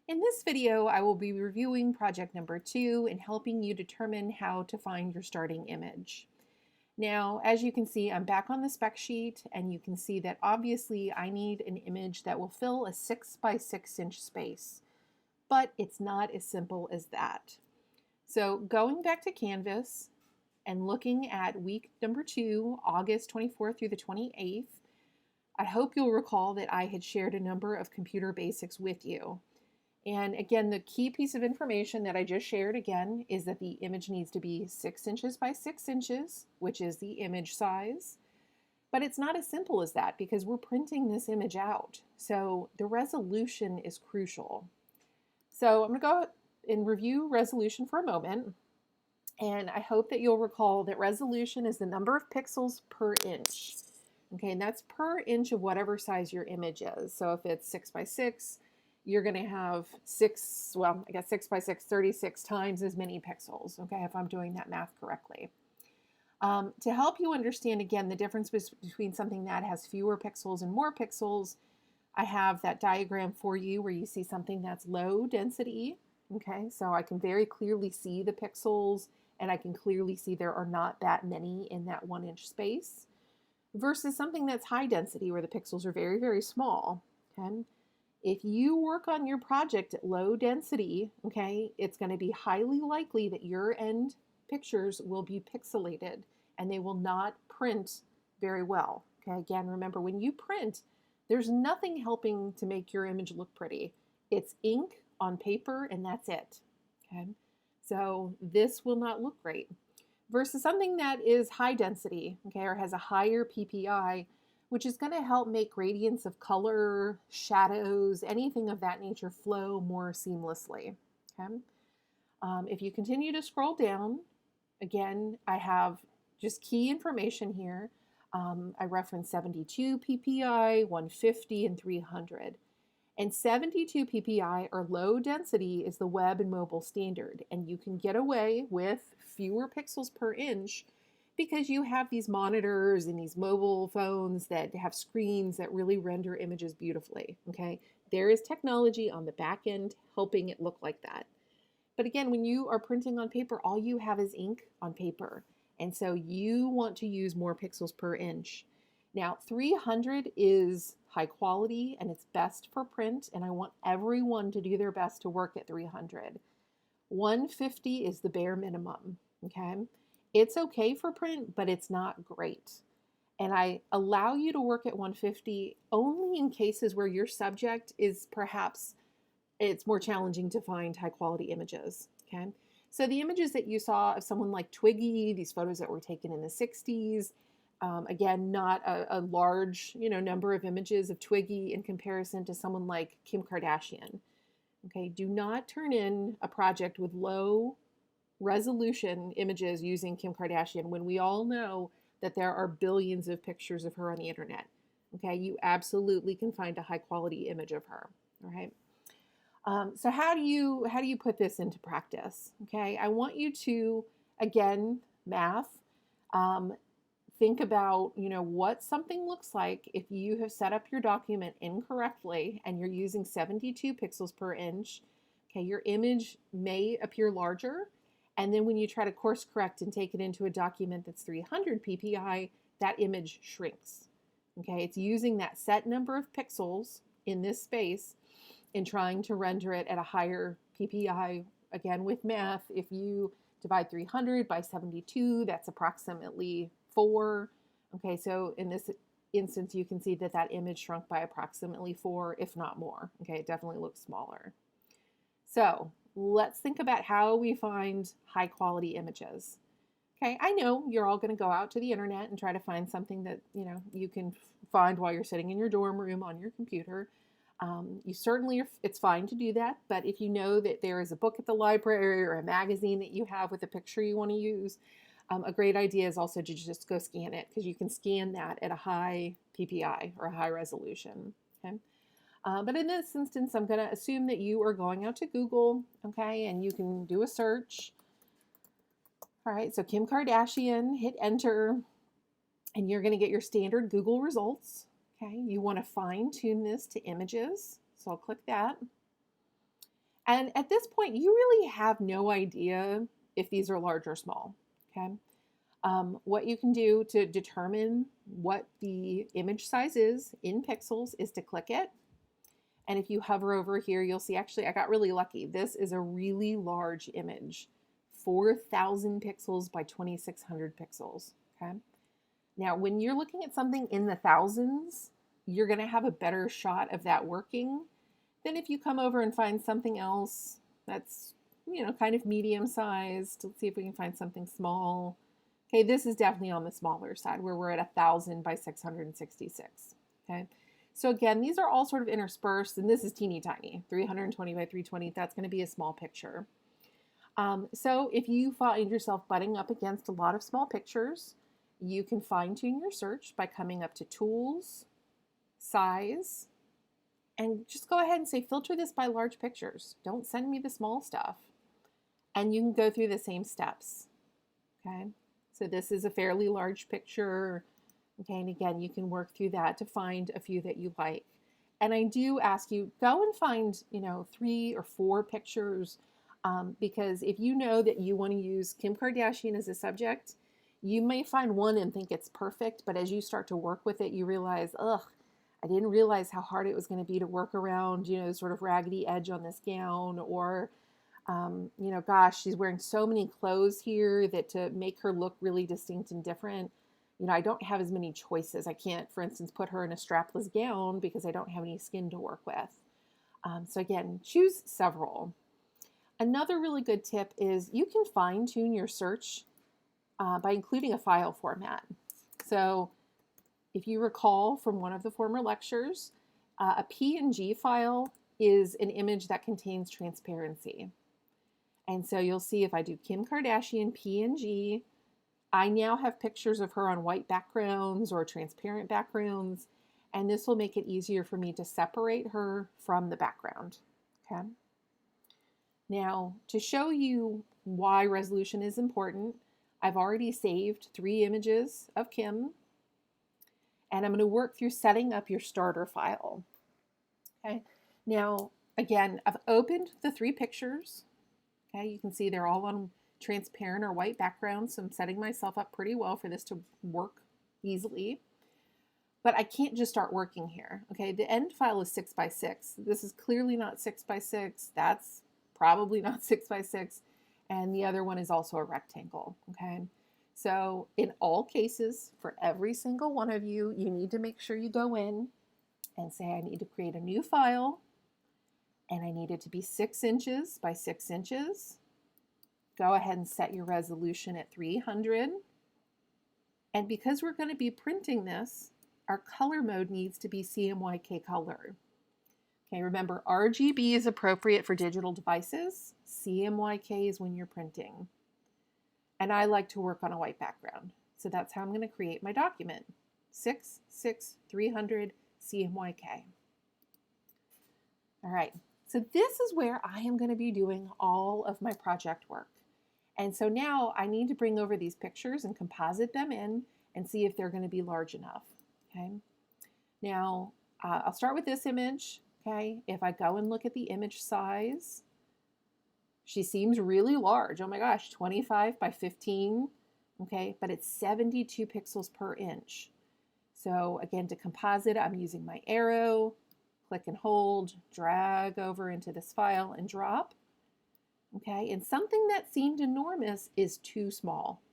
In this video, I will be reviewing project number 2 and helping you determine how to find your starting image. Now, as you can see, I'm back on the spec sheet, and you can see that obviously I need an image that will fill a 6 by 6 inch space, but it's not as simple as that. So going back to Canvas and looking at week number 2, August 24th through the 28th, I hope you'll recall that I had shared a number of computer basics with you. And again, the key piece of information that I just shared again is that the image needs to be 6 inches by 6 inches, which is the image size. But it's not as simple as that because we're printing this image out. So the resolution is crucial. So I'm going to go and review resolution for a moment. And I hope that you'll recall that resolution is the number of pixels per inch. Okay, and that's per inch of whatever size your image is. So if it's 6 by 6, you're going to have 6 by 6, 36 times as many pixels, okay, if I'm doing that math correctly. To help you understand, again, the difference between something that has fewer pixels and more pixels, I have that diagram for you where you see something that's low density, okay, so I can very clearly see the pixels, and I can clearly see there are not that many in that 1 inch space, versus something that's high density where the pixels are very, very small, okay. If you work on your project at low density, okay, it's going to be highly likely that your end pictures will be pixelated and they will not print very well. Okay, again, remember when you print, there's nothing helping to make your image look pretty. It's ink on paper and that's it. Okay, so this will not look great. Versus something that is high density, okay, or has a higher PPI, which is going to help make gradients of color, shadows, anything of that nature flow more seamlessly. Okay? If you continue to scroll down, again, I have just key information here. I reference 72 PPI, 150, and 300. And 72 PPI, or low density, is the web and mobile standard. And you can get away with fewer pixels per inch because you have these monitors and these mobile phones that have screens that really render images beautifully, okay? There is technology on the back end helping it look like that. But again, when you are printing on paper, all you have is ink on paper. And so you want to use more pixels per inch. Now, 300 is high quality and it's best for print, and I want everyone to do their best to work at 300. 150 is the bare minimum, okay? It's okay for print, but it's not great. And I allow you to work at 150 only in cases where your subject is perhaps, it's more challenging to find high quality images, okay? So the images that you saw of someone like Twiggy, these photos that were taken in the 60s, again, not a large number of images of Twiggy in comparison to someone like Kim Kardashian. Okay, do not turn in a project with low resolution images using Kim Kardashian when we all know that there are billions of pictures of her on the internet. Okay, you absolutely can find a high quality image of her. All right. So how do you put this into practice? Okay, I want you to, again, math. Think about what something looks like if you have set up your document incorrectly and you're using 72 pixels per inch. Okay, your image may appear larger, and then when you try to course correct and take it into a document that's 300 PPI, that image shrinks. Okay, it's using that set number of pixels in this space and trying to render it at a higher PPI. Again, with math, if you divide 300 by 72, that's approximately 4. Okay, so in this instance, you can see that that image shrunk by approximately 4, if not more. Okay, it definitely looks smaller. So let's think about how we find high quality images. Okay, I know you're all going to go out to the internet and try to find something that you can find while you're sitting in your dorm room on your computer. You certainly it's fine to do that, but if you know that there is a book at the library or a magazine that you have with a picture you want to use, a great idea is also to just go scan it, because you can scan that at a high PPI or a high resolution. Okay. But in this instance, I'm going to assume that you are going out to Google, okay, and you can do a search. All right, so Kim Kardashian, hit enter, and you're going to get your standard Google results. Okay, you want to fine tune this to images, so I'll click that. And at this point, you really have no idea if these are large or small, okay? What you can do to determine what the image size is in pixels is to click it. And if you hover over here, you'll see, actually, I got really lucky. This is a really large image, 4,000 pixels by 2,600 pixels, okay? Now, when you're looking at something in the thousands, you're gonna have a better shot of that working than if you come over and find something else that's, kind of medium sized. Let's see if we can find something small. Okay, this is definitely on the smaller side where we're at 1,000 by 666, okay? So again, these are all sort of interspersed, and this is teeny tiny, 320 by 320. That's going to be a small picture. So if you find yourself butting up against a lot of small pictures, you can fine tune your search by coming up to Tools, Size, and just go ahead and say, filter this by large pictures. Don't send me the small stuff. And you can go through the same steps, okay? So this is a fairly large picture. Okay, and again, you can work through that to find a few that you like. And I do ask you, go and find, 3 or 4 pictures, because if you know that you want to use Kim Kardashian as a subject, you may find one and think it's perfect, but as you start to work with it, you realize, ugh, I didn't realize how hard it was going to be to work around, sort of raggedy edge on this gown, or, gosh, she's wearing so many clothes here that to make her look really distinct and different, I don't have as many choices. I can't, for instance, put her in a strapless gown because I don't have any skin to work with. So again, choose several. Another really good tip is you can fine tune your search by including a file format. So if you recall from one of the former lectures, a PNG file is an image that contains transparency. And so you'll see if I do Kim Kardashian PNG, I now have pictures of her on white backgrounds or transparent backgrounds, and this will make it easier for me to separate her from the background, okay? Now, to show you why resolution is important, I've already saved 3 images of Kim, and I'm going to work through setting up your starter file, okay? Now, again, I've opened the 3 pictures, okay? You can see they're all on transparent or white background, so I'm setting myself up pretty well for this to work easily. But I can't just start working here, okay? The end file is 6 by 6. This is clearly not 6 by 6. That's probably not 6 by 6. And the other one is also a rectangle, okay? So in all cases, for every single one of you, you need to make sure you go in and say, I need to create a new file, and I need it to be 6 inches by 6 inches. Go ahead and set your resolution at 300. And because we're going to be printing this, our color mode needs to be CMYK color. Okay, remember, RGB is appropriate for digital devices. CMYK is when you're printing. And I like to work on a white background. So that's how I'm going to create my document. 6, 6, 300, CMYK. All right, so this is where I am going to be doing all of my project work. And so now I need to bring over these pictures and composite them in and see if they're going to be large enough, okay? Now, I'll start with this image, okay? If I go and look at the image size, she seems really large. Oh my gosh, 25 by 15, okay? But it's 72 pixels per inch. So again, to composite, I'm using my arrow, click and hold, drag over into this file and drop. Okay, and something that seemed enormous is too small,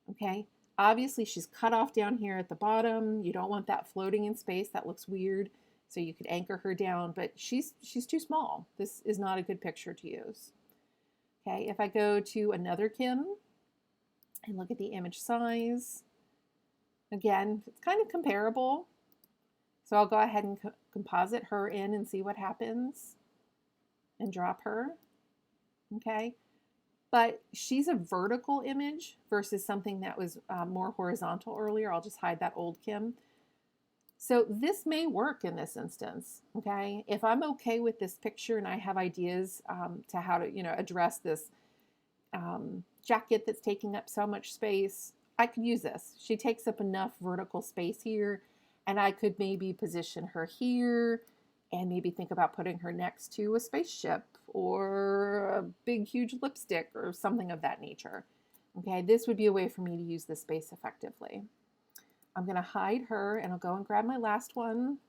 okay? Obviously, she's cut off down here at the bottom. You don't want that floating in space. That looks weird, so you could anchor her down, but she's too small. This is not a good picture to use. Okay, if I go to another Kim and look at the image size, again, it's kind of comparable. So I'll go ahead and composite her in and see what happens and drop her. Okay, but she's a vertical image versus something that was more horizontal earlier. I'll just hide that old Kim. So this may work in this instance, okay? If I'm okay with this picture and I have ideas to how to, address this jacket that's taking up so much space, I could use this. She takes up enough vertical space here, and I could maybe position her here and maybe think about putting her next to a spaceship or a big, huge lipstick or something of that nature. Okay, this would be a way for me to use this space effectively. I'm going to hide her and I'll go and grab my last one,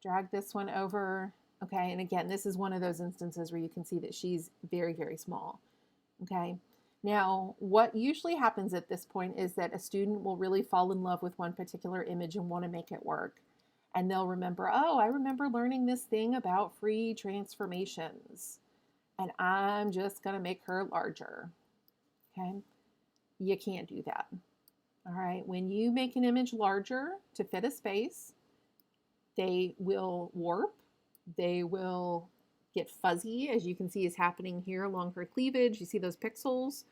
drag this one over. Okay, and again, this is one of those instances where you can see that she's very, very small. Okay, now what usually happens at this point is that a student will really fall in love with one particular image and want to make it work. And they'll remember, oh, I remember learning this thing about free transformations, and I'm just going to make her larger. Okay, you can't do that. All right, when you make an image larger to fit a space, they will warp, they will get fuzzy, as you can see is happening here along her cleavage. You see those pixels?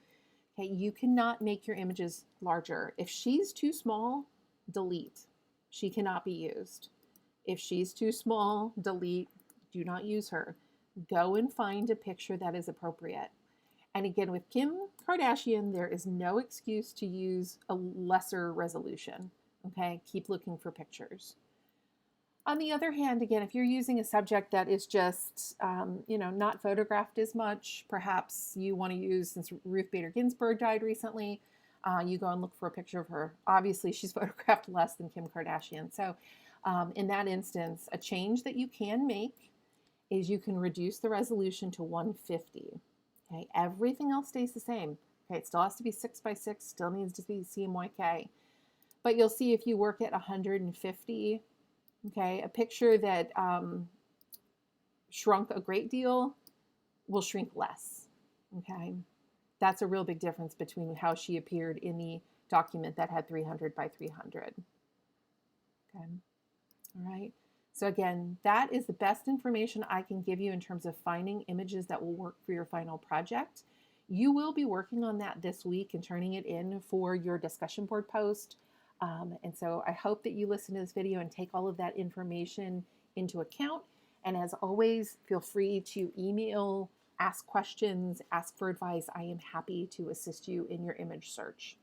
Okay, you cannot make your images larger. If she's too small, delete. She cannot be used. If she's too small, delete. Do not use her. Go and find a picture that is appropriate. And again, with Kim Kardashian, there is no excuse to use a lesser resolution. Okay, keep looking for pictures. On the other hand, again, if you're using a subject that is just, not photographed as much, perhaps you want to use, since Ruth Bader Ginsburg died recently, you go and look for a picture of her. Obviously, she's photographed less than Kim Kardashian. So in that instance, a change that you can make is you can reduce the resolution to 150. Okay, everything else stays the same. Okay, it still has to be 6x6, still needs to be CMYK. But you'll see if you work at 150, okay, a picture that shrunk a great deal will shrink less. Okay, that's a real big difference between how she appeared in the document that had 300 by 300. Okay, all right. So again, that is the best information I can give you in terms of finding images that will work for your final project. You will be working on that this week and turning it in for your discussion board post. And so I hope that you listen to this video and take all of that information into account. And as always, feel free to email, ask questions, ask for advice. I am happy to assist you in your image search.